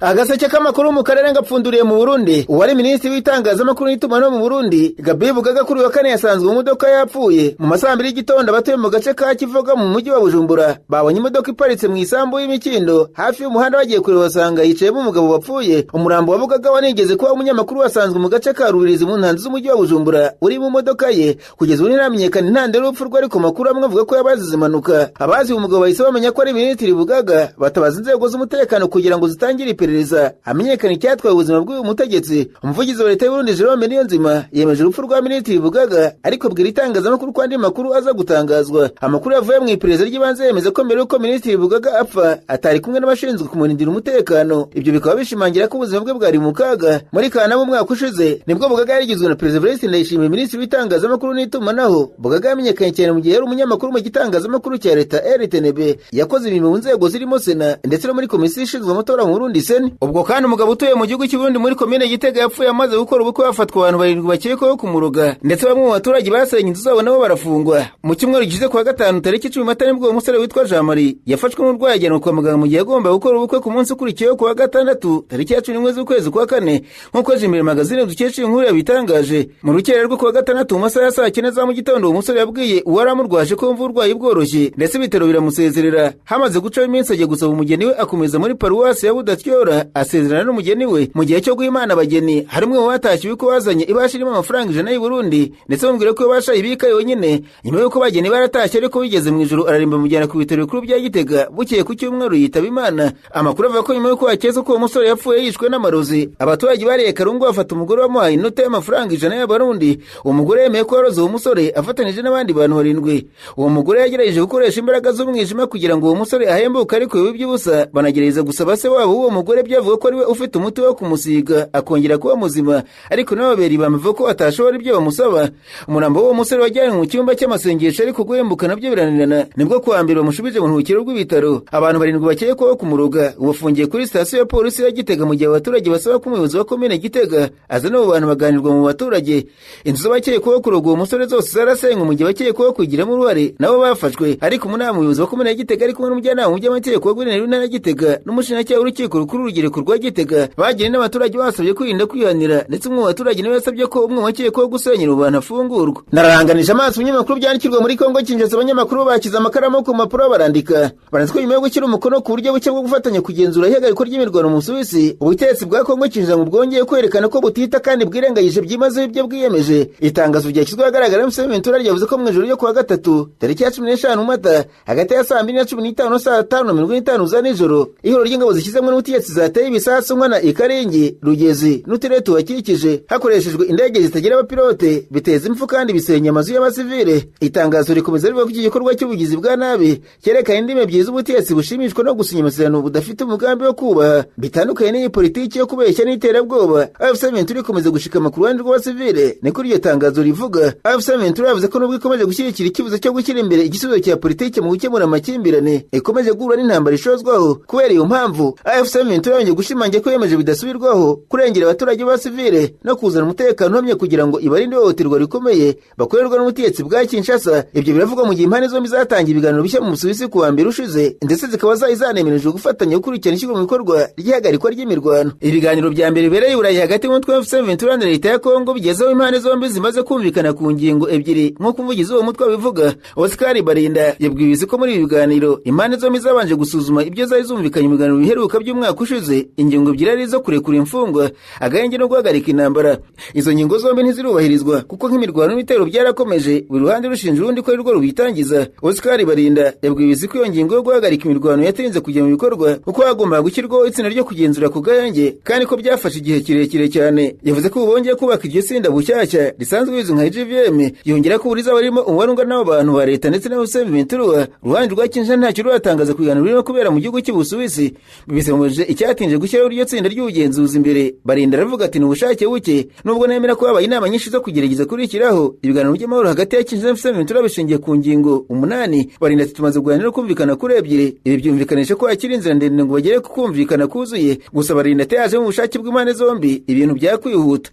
Agaseke k'amakuru mu karere ngapfunduriye mu Burundi. Uwari minisitiri w'itangazamakuru n'itumanaho mu Burundi Gabriel Bugaga kuri wa kane yasanzwe mu modoka yapfuye mu masambiri y'igitondo abatuye mu gace ka Kivoga mu mujyi wa Bujumbura babonye imodoka iparitse mu isambu y'imikindo hafi y'umuhanda bagiye kureba basanga yicayemo umugabo wapfuye. Umurambo wa Bugaga wanigeze kuba umunyamakuru wasanzwe mu gace ka Rubirizi mu ntanzi z'umujyi wa Bujumbura uri mu modoka ye kugeza ubu ntiramenyekana intandaro y'urupfu rwe, ariko makuru amwe avuga ko yabazize impanuka. Abazi umugabo bahise bamenya ko ari minisitiri Bugaga batabaza inzego z'umutekano kugira ngo zitangire iperereza amenyekana icyatwaye ubuzima bw'uyu mutegetsi. Umuvugizi wa leta y'u Burundi Jerome Niyonzima yemeje urupfu rwa minisitiri Bugaga, ariko bwira itangazamakuru ko andi makuru aza gutangazwa. Amakuru yavuye mu iperereza ry'ibanze yemeza ko mbere y'uko minisitiri Bugaga apfa atari kumwe n'abashinzwe kumurindira umutekano. Ibyo bikaba bishimangira ko ubuzima bwe bwari mu kaga. Muri Kanama umwaka ushize nibwo Bugaga yarigizwe na Perezida Evariste Ndayishimiye minisitiri w'itangazamakuru n'itumanaho. Bugaga yamenyekanye cyane mu gihe yari umunyamakuru mu gitangazamakuru cya leta RTNB, yakoze imirimo mu nzego zirimo Sena ndetse no muri komisiyo ishinzwe amatora mu Burundi Seni. Ubwo kandi umugabo utuye mu gihugu cy'u Burundi muri komine Gitega yapfuye amaze gukora ubukwe hafatwa abantu 7 bakekwaho kumuroga, ndetse bamwe mu baturage basenye inzu zabo nabo barafungwa. Mu cyumweru gishize kuwa gatanu tariki 10 Mata nibwo umusore witwa Jean Marie yafashwe n'urwaye ajyanwa kwa muganga mu gihe agomba gukora ubukwe ku munsi ukurikiyeho kuwa gatandatu tariki ya 11 z'ukwezi kwa kane, nk'uko Jimbere magazine dukesha inkuru yabitangaje. Mu rukera rwo kuwa gatandatu mu masaha ya saa 9 za mu gitondo umusore yabwiye uwaramurwaje ko yumva urwaye bworoshye, ndetse ibitaro biramusezerera. Hamaze guca iminsi agiye gusaba umugeni we akomeza muri paruwasi ya Budatyora asezerana n'umugeni we. Mu gihe cyo guhimana abageni harimwe mu batashye biko bazanye ibashi irimo amafaranga 100 y'u Burundi, ndetse bamubwira ko basha ibika yonyine. Nyuma y'uko bageni baratashye ariko bigeze mu ijuru ararimba mujyana ku bitaro bikuru bya Gitega. Bukeye ku cyumweru yitaba Imana. Amakuru avuga ko nyuma y'uko akeze ko uwo musore yapfuye yishwe n'amarozi, abaturage bariye Karungu bafata umugore wamuhaye inota y'amafaranga 100 y'Abarundi. Uwo mugore yemeye ko yaroze uwo musore afatanije n'abandi bantu 7. Uwo mugore yagerageje gukoresha imbaraga z'umwijima kugira ngo uwo musore ahembuke, ariko bibi by'ubusa. Banagereza gusaba se wabo uwo mugore byavuga ko ari we ufite umuti wo kumusiga akongera kuba muzima, ariko n'ababiri bamuvuga ko atashobora ibyo bamusaba. Umurambo w'uwo musore wajyanywe mu cyumba cy'amasengesho ariko guhembuka nabyo birananirana, nibwo kuwa mbere bamushubije mu ruhukiro rw'ibitaro. Abantu 7 bakekwaho kumuroga bafungiye kuri sitasiyo ya polisi ya Gitega, mu gihe abaturage basaba ko umuyobozi wa komine Gitega aza n'abo bantu baganirwa mu baturage. Inzu z'abakekwaho kuroga uwo musore zose zarasenywe mu gihe bakekwaho kugiramo uruhare nabo bafashwe, ariko umunama umuyobozi wa komine ya Gitega ari kumwe n'umujyanama mu by'amategeko w'Intara y'Intara Gitega n'umushinjacyaha w'urukiko rukuru rugereko rwa Gitega bagiranye n'abaturage basabye kwirinda kwihanira, ndetse umwe mu baturage niwe yasabye ko umwe wakekwaho gusenyera abantu afungurwa. Nararanganije amaso ibinyamakuru byandikirwa muri Kongo Kinshasa. Abanyamakuru bakiza amakaramu ku mpapuro barandika baranditswe nyuma yo gushyira umukono ku buryo buke bwo gufatanya kugenzura ihagarikwa ry'imirwano mu Suwisi. Ubutegetsi bwa Kongo Kinshasa mu bwongeye kwerekana ko butita kandi bwirengagije byimazeho ibyo bwiyemeje. Itangazo ryashyizwe ahagaragara mu Sementura ryavuze ko mu ijoro ryo kuwa gatatu tariki ya 15 Mata hagati ya saa 2 na 15 na saa 5:45 za nijoro ihoro ry'ingabo zishyizemo n'ubutegetsi zateye ibisasu nkana Ikarengi, Rugezi n'uturere tubakikije hakoreshejwe indege zitagira abapilote, biteza impfu kandi bisenya amazu y'abasivile. Itangazo rikomeza rivuga ko iki gikorwa cy'ubugizi bwa nabi cyerekana indimi ebyiri z'ubutegetsi bushimishwa no gusinya amasezerano budafite umugambi wo kubaha, bitandukanye n'iyi politiki yo kubeshya n'iterabwoba. AFC M23 ikomeza gushikama ku ruhande rw'abasivile, niko iryo tangazo rivuga. AFC M23 yavuze ko nubwo ikomeje gushyigikira ikibazo cyo gushyira imbere igisubizo cya politiki mu gukemura amakimbirane, ikomeje guhura n'intambara ishozwaho. Kubera iyo mpamvu AFC M23 yongeye gushimangira ko yemeje bidasubirwaho kurengera abaturage b'abasivile no kuzana umutekano uhamye kugira ngo ibarinde ihohoterwa rikomeye bakorerwa n'ubutegetsi bwa Kinshasa. Ibyo biravugwa mu gihe impande zombi zatangiye ibiganiro bishya mu Busuwisi kuwa mbere ushize, ndetse zikaba zanemereje gufatanya gukurikirana ishyirwa mu bikorwa ry'ihagarikwa ry'imirwano. Ibiganiro bya mbere bibereye Burayi hagati y'umutwe wa AFC M23 na leta ya Kongo bigezeho impande zombi zimaze kumvikana ku ngingo ebyiri, nk'uko umuvugizi w'uwo mutwe abivuga. Oscar Barinda yabwiye ko muri ibi biganiro impande zombi zabanje gusuzuma ibyo zari zumvikanye mu biganiro biheruka by'umwaka ushize. Ingingo ebyiri ari zo kurekura imfungwa, agahenge no guhagarika intambara. Izo ngingo zombi ntizirubahirizwa kuko nk'imirwano n'ibitero byarakomeje, buri ruhande rushinja urundi ko ari rwo rubitangiza. Oscar Barinda yabwiye ko iyo ngingo yo guhagarika imirwano yatinze kujya mu bikorwa kuko hagomba gushyirwaho itsinda ryo kugenzura ku gahenge, kandi ko byafashe igihe kirekire cyane. Yavuze ko bongeye kubaka iryo tsinda bushyashya risanzwe bizwi nka GVM, yongera ko uriza barimo umubare ungana n'abantu ba leta ndetse na AFC M23. Ruhande rwa Kinshasa ntacyo ruratangaza ku biganiro birimo kubera mu gihugu cy'Ubusuwisi. Bisemeje icyatinje gushyiraho iryo tsinda ry'ubugenzuzi imbere. Barinda aravuga ati n'ubushake buke, nubwo nemera ko habaye inama nyinshi zo kugerageza kurikiraho ibiganiro by'amahoro hagati ya Kinshasa na AFC M23 bishingiye ku ngingo 8. Barinda ati tumaze kuganira kumvikana kuri ebyiri. Ibi byumvikanisha ko hakiri inzira ndende ngo bagere ku kumvikana kuzuye. Gusa Barinda ati yaje mu bushake bw'impande zombi ibintu byakwihuta.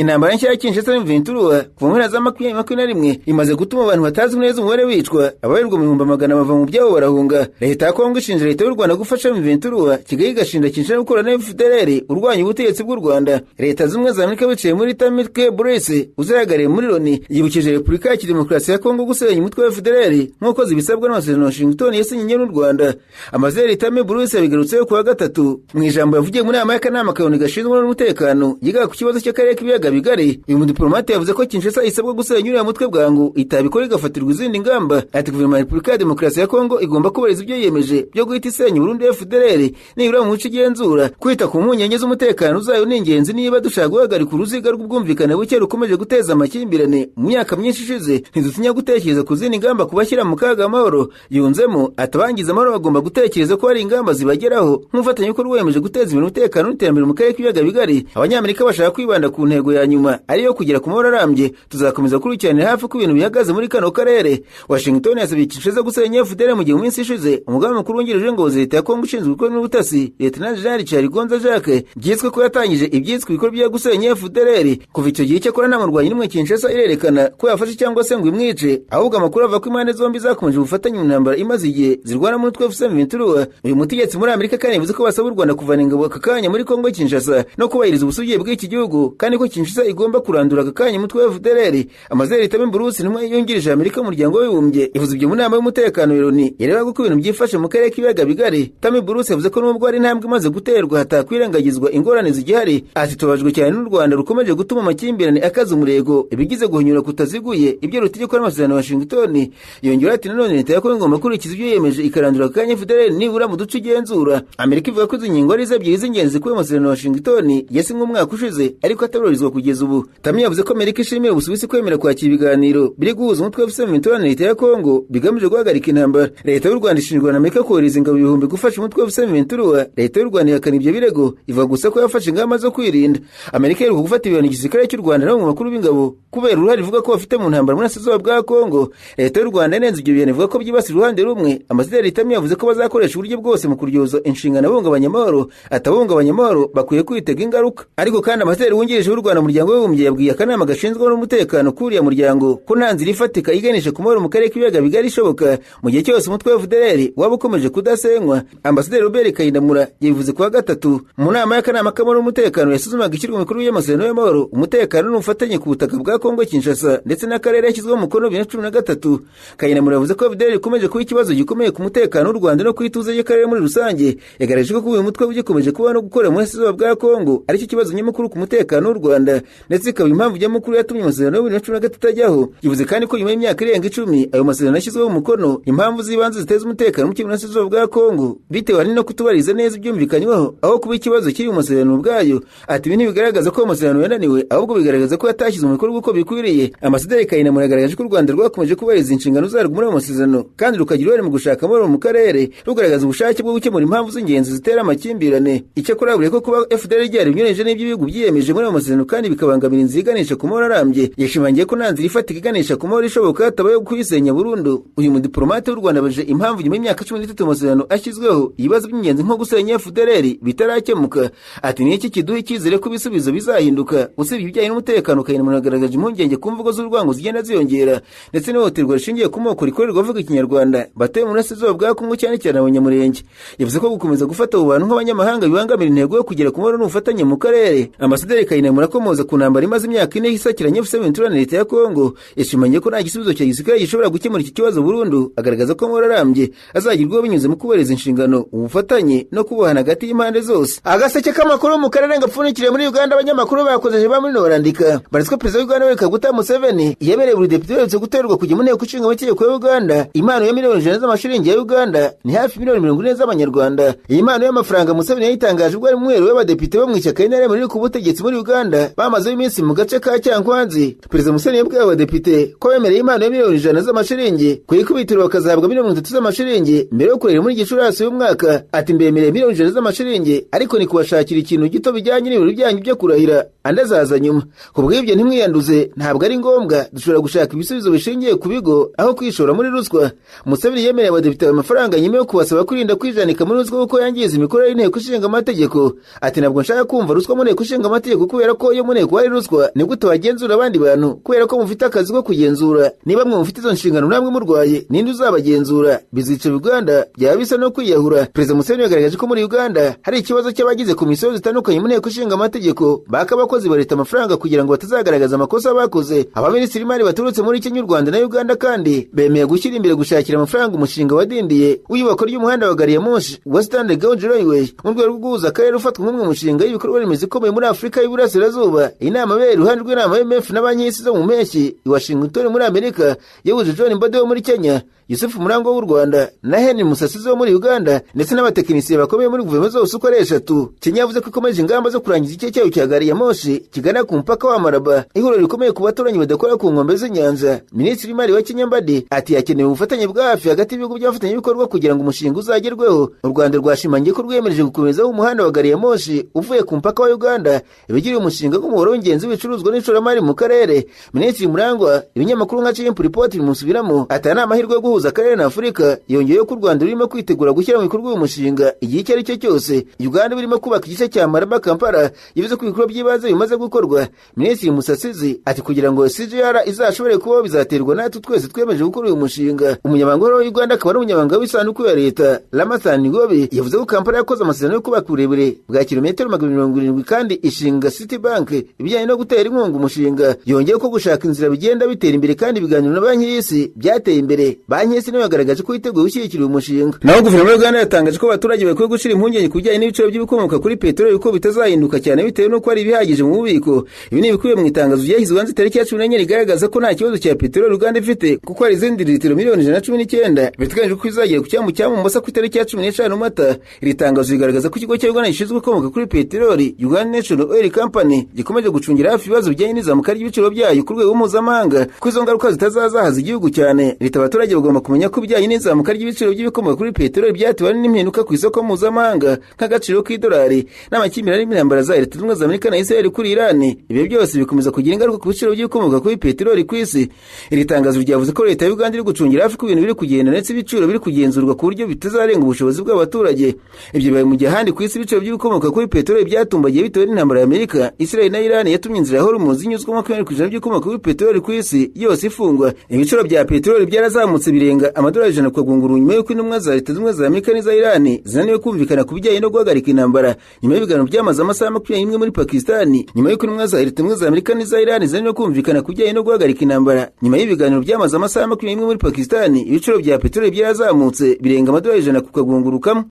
intambara nshya ya Kinshasa M23 kuva muri za 2021 imaze gutuma abantu batazi neza umubare wicwa, abarirwa mu 100 bava mu byabo barahunga. Leta ya Kongo ishinja leta y'u Rwanda gufasha M23, Kigali gashinja Kinshasa gukora na FDLR urwanya ubutegetsi bw'u Rwanda. Leta zimwe za Amerika biciye muri Tamilke Bruce uzayagariye muri Loni yibukije Repubulika ya Demokarasi ya Kongo gusenya umutwe wa FDLR nk'uko zibisabwa n'amasezerano ya Washington yasinye n'u Rwanda. Amazere Tamilke Bruce yabigarutseho kuwa gatatu mu ijambo yavugiye muri akanama k'Oni gashinzwe n'umutekano yiga ku kibazo cy'akarere k'ibiyaga bigari. Uyu mudiplomate yavuze ko Kinshasa isabwa gusenya uriya mutwe bwangu itabikora igafatirwa izindi ngamba. Ati guverinoma ya Repubulika ya Demokarasi ya Kongo igomba kubahiriza ibyo yiyemeje byo guhita isenya Burundi FDLR nibura mu bice igenzura. Kwita ku munyenye z'umutekano uzayo ni ingenzi niba dushaka guhagarika uruziga rw'ubwumvikane buke rukomeje guteza amakimbirane mu myaka myinshi ishize. Ntidutinya gutekereza ku zindi ngamba kubashyira mu kaga amahoro. Yunzemo atabangiza amahoro bagomba gutekereza ko hari ingamba zibageraho nk'umufatanyabikorwa wemeje guteza imbere umutekano n'iterambere mu karere k'ibiyaga bigari. Abanyamerika bashaka kwibanda ku ntego ya nyuma ariyo kugera ku mahoro arambye. Tuzakomeza kurikirana hafi ku bintu bihagaze muri kano karere. Washington yasabye Kinshasa gusenya FDLR mu gihe mu minsi ishize umugambi mukuru wungirije ngo leta ya Kongo ishinzwe gukora n'ubutasi Lieutenant General Charigonza Jacques byitswe ko yatangije ibyitswe ibikorwa byo gusenya FDLR. Kuva icyo gihe cyakora nta murwanyi n'umwe Kinshasa irerekana ko yafashe cyangwa se ngo imwice, ahubwo amakuru ava ko impande zombi zakomeje gufatanya mu ntambara imaze igihe zirwana muri M23. Uyu mutegetsi muri Amerika kandi yavuze ko basaba u Rwanda kuvana ingabo aka kanya muri Kongo Kinshasa no kubahiriza ubusugire bw'iki gihugu, kandi ko Kinshasa igomba kurandura aka kanya umutwe wa FDLR. Amazere Tamilke Bruce intumwa yungirije Amerika mu muryango w'Abibumbye ivuze ibyo mu nama y'umutekano ya Loni yareba ko ibintu byifashe mu karere k'ibiyaga bigari. Tamilke Bruce yavuze ko nubwo ari intambwe imaze guterwa hatakwirengagizwa ingorane zigihari. Ati tubajwe cyane n'u Rwanda rukomeje gutuma amakimbirane akaza umurego ibigize guhinyura kutaziguye ibyo rutegekwa n'amasezerano ya Washington. Yongera ati nanone leta ya Kongo igomba kurikiza ibyo yemeje ikarandura aka kanya FDLR nibura mu duce igenzura. Amerika ivuga ko izi ngingo ari ebyiri z'ingenzi kuba amasezerano ya Washington yasinywe umwaka ushize ariko atabarizwa kugeza ubu. Tamilke yavuze ko Amerika ishimira Ubusuwisi kwemera kwakira ibiganiro biri guhuza umutwe wa M23 na leta ya Kongo bigamije guhagarika intambara. Leta y'u Rwanda ishinjwa na Amerika kohereza ingabo ibihumbi gufasha umutwe wa M23. Leta y'u Rwanda ihakana ibyo birego ivuga gusa ko yafashe ingamba zo kwirinda. Amerika iheruka gufata ibihano igisirikare cy'u Rwanda no mu makuru b'ingabo kubera uruhare ivuga ko bafite mu ntambara muri Burasirazuba bwa Kongo. Leta y'u Rwanda yanenze ibyo bihano ivuga ko byibasira uruhande rumwe. Ambasaderi Tamilke yavuze ko bazakoresha uburyo bwose mu kuryoza inshingano abahungabanya amahoro, atabahungabanya amahoro bakwiye kwitega ingaruka. Ariko kandi ambasaderi wungirije w'u Rwanda mu muryango w'Abibumbye yabwiye akanama gashinzwe n'umutekano kuriya muryango ko nta nzira ifatika iganisha ku mahoro mu karere k'ibiyaga bigari ishoboka mu gihe cyose umutwe wa FDLR waba ukomeje kudasenywa. Ambasaderi Robert Kayinamura yavuze kuwa gatatu mu nama y'akanama k'amahoro n'umutekano yasuzumaga ishyirwa mikuru y'amasezerano y'amahoro, umutekano n'ubufatanye ku butaka bwa Kongo Kinshasa ndetse n'akarere yashyizweho umukono 2013. Kayinamura yavuze ko FDLR ikomeje kuba ikibazo gikomeye ku mutekano w'u Rwanda no ku ituze ry'akarere muri rusange. Yagaragaje ko uyu mutwe ugikomeje kuba no gukora mu Burasirazuba bwa Kongo ari cyo kibazo nyamukuru ku mutekano w'u Rwanda ndetse ikaba impamvu nyamukuru yatumye amasezerano ya 2013 ajyaho. Yavuze kandi ko nyuma y'imyaka irenga 10 ayo masezerano yashyizweho umukono impamvu z'ibanze ziteza umutekano mu Burasirazuba bwa Kongo bitewe no kutubariza neza ibyumvikanyweho aho kuba ikibazo kiri mu masezerano ubwayo. Ati ibi ntibigaragaza ko amasezerano yananiwe ahubwo bigaragaza ko yatashyizwe mu bikorwa uko bikwiriye. Ambasaderi Kayinamura yagaragaje ko u Rwanda rwakomeje kubahiriza inshingano zarwo muri ayo masezerano kandi rukagira uruhare mu gushaka amahoro mu karere rugaragaza ubushake bwo gukemura impamvu z'ingenzi zitera amakimbirane. Icyakora yavuze ko kuba FDLR ryari binyuranije n'iby'ibihugu byiyemeje muri ayo masezerano kandi bikabangamira inzira iganisha ku mahoro arambye. Yashimangiye ko nta nzira ifatika iganisha ku mahoro ishoboka hatabayeho kuyisenya burundu. Uyu mudiplomate w'u Rwanda abaje impamvu nyuma y'imyaka 13 amasezerano ashyizweho ibibazo by'ingenzi nko gusenya FDLR bitarakemuka. Ati ni iki kiduha icyizere ko ibisubizo bizahinduka. Usibye ibijyanye n'umutekano, Kayinamura agaragaje impungenge ku mvugo z'urwango zigenda ziyongera ndetse n'ihohoterwa rishingiye ku moko rikorerwa avuga Ikinyarwanda batuye mu Burasirazuba bwa Kongo cyane cyane Abanyamurenge. Yavuze ko gukomeza gufata abo bantu nk'abanyamahanga bibangamira intego yo kugera ku mahoro n'ubufatanye mu karere. Ambasaderi Kayinamura akomoza ku ntambara imaze imyaka 4 isakiranye M23 na leta ya Kongo yashimangiye ko nta gisubizo cya gisirikare gishobora gukemura iki kibazo burundu. Agaragaza ko amahoro arambye azagirwaho binyuze mu kubahiriza inshingano, ubufatanye no kubahana hagati y'impande zose. Agaseke k'amakuru mu karere ngapfunikire muri Uganda abanyamakuru bakoze ba muri Norandika barizwa perezida w'Uganda Yoweri Kaguta Museveni yemereye buri depite wese guterwa kujya mu nteko ishinga amategeko ya Uganda. Impano ya miliyoni 100 z'amashiringi ya Uganda ni hafi miliyoni 40 z'abanyarwanda. Iyi mpano y'amafaranga Museveni yayitangaje ubwo ari mwero w'abadepite bo mu ishyaka y'intare muri ku butegetsi muri Uganda bamaze iminsi mu gace ka Cyankwanzi. Perezida Museveni yabwiye abadepite ko bemereye impano ya miliyoni 100 z'amashiringi ku ikubitiro bakazahabwa miliyoni 30 z'amashiringi mbere yo kurera muri Gicurasi y'umwaka. Ati mbemereye miliyoni 100 z'amashiringi ariko ni kubashakira ikintu gito bijyanye n'ibintu byanyu byo kurahira andi azaza nyuma. Kubw'ibyo ntimwiyanduze, ntabwo ari ngombwa, dushobora gushaka ibisubizo bishingiye ku bigo aho kwishora muri ruswa. Museveni yemereye abadepite amafaranga nyuma yo kubasaba kwirinda kwijanika muri ruswa kuko yangiza imikorere y'inteko ishinga amategeko. Ati ntabwo nshaka kumva ruswa mu nteko ishinga amategeko kubera ko yo mu nteko hari ruswa ni gute wagenzura abandi bantu kubera ko mufite akazi ko kugenzura? Niba mwe mufite izo nshingano namwe murwaye ninde uzabagenzura? Bizica Uganda byaba bisa no kwiyahura. Perezida Museveni yagaragaje ko muri Uganda hari ikibazo cy'abagize komisiyo zitandukanye mu nteko ishinga amategeko baka abakozi ba leta amafaranga kugira ngo batazagaragaza amakosa bakoze. Abaminisitiri b'imari baturutse muri Kenya, u Rwanda na Uganda kandi bemeye gushyira imbere gushakira amafaranga umushinga wadindiye w'iyubako ry'umuhanda wa gari ya moshi Western Gauge Railway mu rwego rwo guhuza akarere ufatwa nk'umwe mu mushinga w'ibikorwa remezo ikomeye muri Afurika y'Iburasirazuba. Inama yabereye iruhande rw'inama y'IMF na banki y'isi zo mu mpeshyi i Washington muri Amerika yahuje John Mbadi wo muri Kenya, Yusuf Murango w'u Rwanda na Henry Musasizi wo muri Uganda ndetse n'abatekinisiye bakomeye muri guverinoma zose uko ari eshatu. Kenya yavuze ko ikomeje ingamba zo kurangiza igice cyayo cya gari ya moshi kigana ku mupaka wa Maraba, ihuriro rikomeye ku baturanyi badakora ku nkombe z'inyanja. Minisitiri w'imari wa Kenya Mbadi ati hakenewe ubufatanye bwa hafi hagati y'ibihugu by'abafatanyabikorwa kugira ngo umushinga uzagerweho. U Rwanda rwashimangiye ko rwiyemeje gukomezaho umuhanda wa gari ya moshi uvuye ku mupaka wa Uganda ibigiriye umushinga nk'umuhoro w'ingenzi w'ibicuruzwa n'ishoramari mu karere. Minisitiri Murangwa ibinyamakuru nka Chimp Report bimusubiramo ati nta mahirwe yo guhuza akarere na Afurika. Yongeyeho ko u Rwanda rurimo kwitegura gushyira mu bikorwa uyu mushinga igihe icyo ari cyo cyose. Uganda birimo kubaka igice cya Maraba Kampala yavuze ko ibikorwa by'ibanze bimaze gukorwa. Minisitiri Musasizi ati kugira ngo CGR izashobore kubaho bizaterwa natwe twese twemeje gukora uyu mushinga. Umunyamabanga wa Uganda akaba ari umunyamabanga w'isanduku ya leta Ramathan Ngobe yavuze ko Kampala yakoze amasezerano yo kubaka uburebure bwa kilometero 70 kandi ishinga Citibank ibijyanye no gutera inkunga umushinga. Yongeye ko gushaka inzira bigenda bitera imbere kandi ibiganiro na banki y'isi byateye imbere. Banki y'isi nayo yagaragaje ko yiteguye gushyigikira uyu mushinga. Naho guverinoma y'u Rwanda yatangaje ko abaturage bakwiye gushira impungenge ku bijyanye n'ibiciro by'ibikomoka kuri peteroli ko bitazahinduka cyane bitewe no ko ari bihagije mu bubiko. Ibi ni ibikubiye mu itangazo ryashyizwe hanze tariki ya 14 rigaragaza ko nta kibazo cya peteroli Uganda ifite kuko hari izindi litiro miliyoni 119 biteganyijwe ko izagera ku cyambu cya Mombasa ku itariki ya 15 Mata. Iri tangazo rigaragaza ko ikigo cya Uganda gishinzwe ibikomoka kuri peteroli Uganda National Oil Company gikomeje gucungira hafi ibibazo bijyanye n'izamuka ry'ibiciro byayo ku rwego mpuzamahanga ko izo ngaruka zitazazahaza igihugu cyane. Leta abaturage bagomba kumenya ko bijyanye n'izamuka ry'ibiciro by'ibikomoka kuri peteroli byatewe n'impinduka ku isoko mpuzamahanga nk'agaciro k'idolari n'amakimbirane n'intambara za Leta Zunze Ubumwe za Amerika na Israel kuri Iran. Ibi byose bikomeza kugira ingaruka ku biciro by'ibikomoka kuri peteroli ku isi. Iri tangazo ryavuze ko Leta ya Uganda iri gucungira hafi ku bintu biri kugenda ndetse ibiciro biri kugenzurwa ku buryo bitazarenga ubushobozi bw'abaturage. Ibyo bibaye mu gihe handi ku isi ibiciro by'ibikomoka kuri peteroli byatumbagiye bitewe n'intambara ya Amerika, Israel na Iran yatumye inzira ya Hormuz inyuzwamo 20% by'ibikomoka kuri peteroli ku isi yose ifungwa. Ibiciro bya peteroli byarazamutse birenga amadolari 100 kwa gunguru nyuma y'uko intumwa za Leta Zunze Ubumwe za Amerika n'iza Iran zinaniwe kumvikana ku bijyanye no guhagarika intambara nyuma y'ibiganiro byamaze amasaha 21 muri Pakistan. Nyuma y'uko intumwa za Leta Zunze Ubumwe za Amerika n'iza Iran zinaniwe kumvikana ku bijyanye no guhagarika intambara nyuma y'ibiganiro byamaze amasaha 21 muri Pakistan, ibiciro bya peteroli byarazamutse birenga amadolari 100 ku kagunguru kamwe.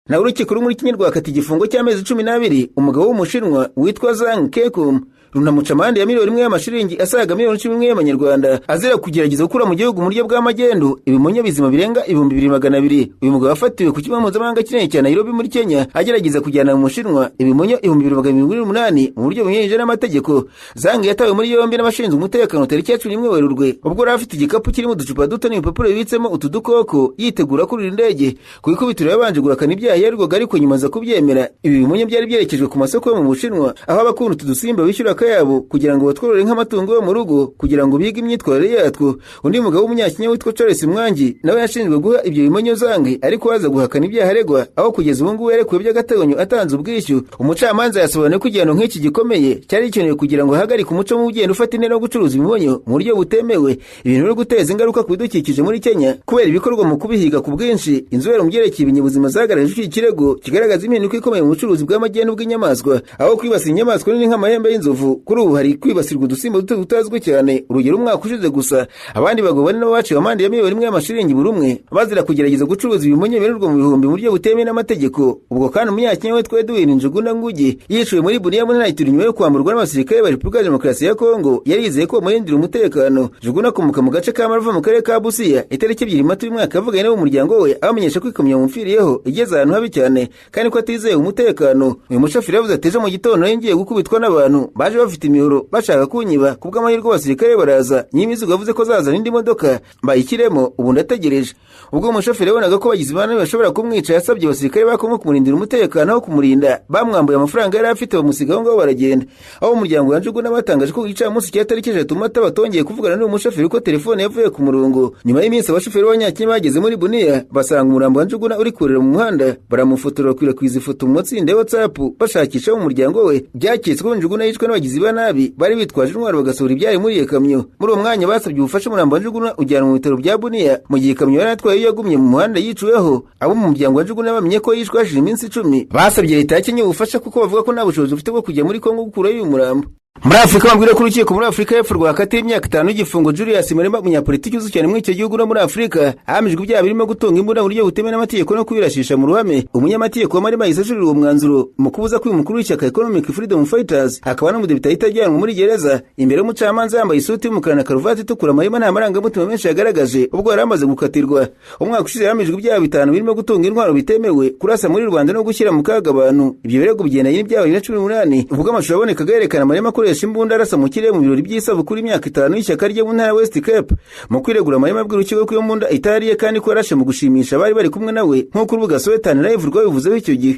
Na urukiko ruri muri Kenya rwakatiye igifungo cy'amezi 12 umugabo w'umushinwa witwa Zhang Kekum runamuca amande ya miliyoni 1 y'amashiringi asaga miliyoni 11 y'amanyarwanda azira kugerageza gukura mu gihugu mu buryo bw'amagendo ibimonyo bizima birenga 2200. Uyu mugabo afatiwe ku kigo mpuzamahanga kinini cya Nairobi muri Kenya agerageza kujyana mu Mushinwa ibimonyo 2228 mu buryo bunyuranyije n'amategeko. Zhang yatawe muri yombi n'abashinzwe umutekano tariki ya 11 Werurwe ubwo yari afite igikapu kirimo uducupa duto n'ibipapuro bibitsemo utudukoko yitegura kurira indege. Ku ikubitiro yabanje guhakana ibyaha yarwaga ariko nyuma za kubyemera. Ibi bimonyo byari byerekejwe ku masoko yo mu Bushinwa aho abakunda utudusimba bishyura yabo kugira ngo batworore nk'amatungo yo mu rugo kugira ngo bige imyitwarire yatwo. Undi mugabo w'umunyakenya witwa Charles Mwangi nawe yashinjwe guha ibyo bimonyo Zhang ariko waza guhakana ibyaha aregwa aho kugeza ubu ngubu yarekuwe by'agateganyo atanze ubwishyu. Umucamanza yasobanuye ko igihano nk'iki gikomeye cyari gikenewe kugira ngo ahagarike umuco mu ugenda ufata intera no gucuruza ibimonyo mu buryo butemewe, ibintu biri guteza ingaruka ku bidukikije muri Kenya kubera ibikorwa mu kubihiga ku bwinshi. Inzobere mu byerekeye ibinyabuzima zagaragaje iki kirego kigaragaza impinduka ikomeye mu bucuruzi bw'amagendo bw'inyamaswa aho kwibasira inyamaswa nini nk'amahembe y'inzovu. Kuri ubu hari kwibasirwa udusimba duto tutazwi cyane. Urugero umwaka ushize gusa abandi bagabo bane nabo baciwe amande ya miliyoni 1 y'amashiringi buri umwe bazira kugerageza gucuruza ibimonyo birirwa mu bihumbi mu buryo butemewe n'amategeko. Ubwo kandi umunyakenya witwa Edwin Njuguna Ngugi yiciwe muri Bunia muri Nigeria nyuma yo kwamburwa n'abasirikare ba Repubulika ya Demokarasi ya Kongo. Yarizeye ko bamurindira umutekano. Njuguna akomoka mu gace ka Marava mu karere ka Busia itariki 2 Mata uyu mwaka avuganye n'abo umuryango we abamenyesha ko ikamyo mumfiriyeho igeze ahantu habi cyane kandi ko atizeye umutekano. Uyu mushoferi yavuze ati ejo mu gitondo yingiye gukubitwa n'abantu baje bafite imihoro bashaka kunyiba kubw'amahirwe abasirikare baraza nyimizigo yavuze ko zazana indi modoka bayikiremo ubu ndategereje. Ubwo umushoferi yabonaga ko bagize imana bashobora kumwica yasabye abasirikare bakomwe kumurindira umutekano aho kumurinda bamwambuye amafaranga yari afite bamusigaho ngo baragenda. Aho umuryango wa Njuguna batangaje ko igicamunsi cya tariki 3 Mata batongeye kuvugana n'uyu mushoferi ko telefone yavuye ku murongo. Nyuma y'iminsi abashoferi b'Abanyakenya bageze muri Bunia basanga umurambo wa Njuguna uri kurira mu muhanda baramufotora bakwirakwiza ifoto mu matsinda ya WhatsApp bashakisha umuryango we. Byakitswe Njuguna yicwa abagizi ba nabi bari bitwaje intwaro bagasohora ibyari muri iyo kamyo. Muri uwo mwanya basabye ubufasha umurambo wa Njuguna ujyanwa mu bitaro bya Bunia, mu gihe ikamyo yari atwaye yagumye mu muhanda yiciweho. Abo mu muryango wa Njuguna bamenye ko yishwe hashize iminsi 10, basabye leta ya Kenya ubufasha kuko bavuga ko nta bushobozi bufite bwo kujya muri Kongo gukurayo uyu murambo. Muri Afrika bambwira ko urukiko muri Afrika y'Epfo rwakatiye imyaka 5 y'igifungo Julius Malema, umunyapolitiki uzwi cyane muri icyo gihugu no muri Afrika, ahamijwe ibyaha birimo gutunga imbunda mu buryo butemewe n'amategeko no kwirashisha mu ruhame. Umunyamategeko wa Malema yisajurira uwo mwanzuro mu kubuza ko uyu mukuru w'ishyaka Economic Freedom Fighters akaba n'umudepite yitajyanwa muri gereza. Imbere y'umucamanza yambaye isuti y'umukara na karuvati itukura, Malema nta marangamutima menshi yagaragaje ubwo yari amaze gukatirwa. Umwaka ushize yahamijwe ibyaha 5 birimo gutunga intwaro bitemewe, kurasa muri Rwanda no gushyira mu kaga abantu. Ibyo birego bigendanye n'ibyaha 2018 ubwo amashusho aboneka yerekana Malema akoresha imbunda arasa mu kirere mu birori by'isabukuru imyaka 5 y'ishyaka rye mu ntara West Cape. Mu kwiregura Malema abwira urukiko ko iyo mbunda itariye kandi ko yarashe mu gushimisha bari bari kumwe nawe, nk'uko urubuga Sowetan Live rwabivuzeho icyo gihe.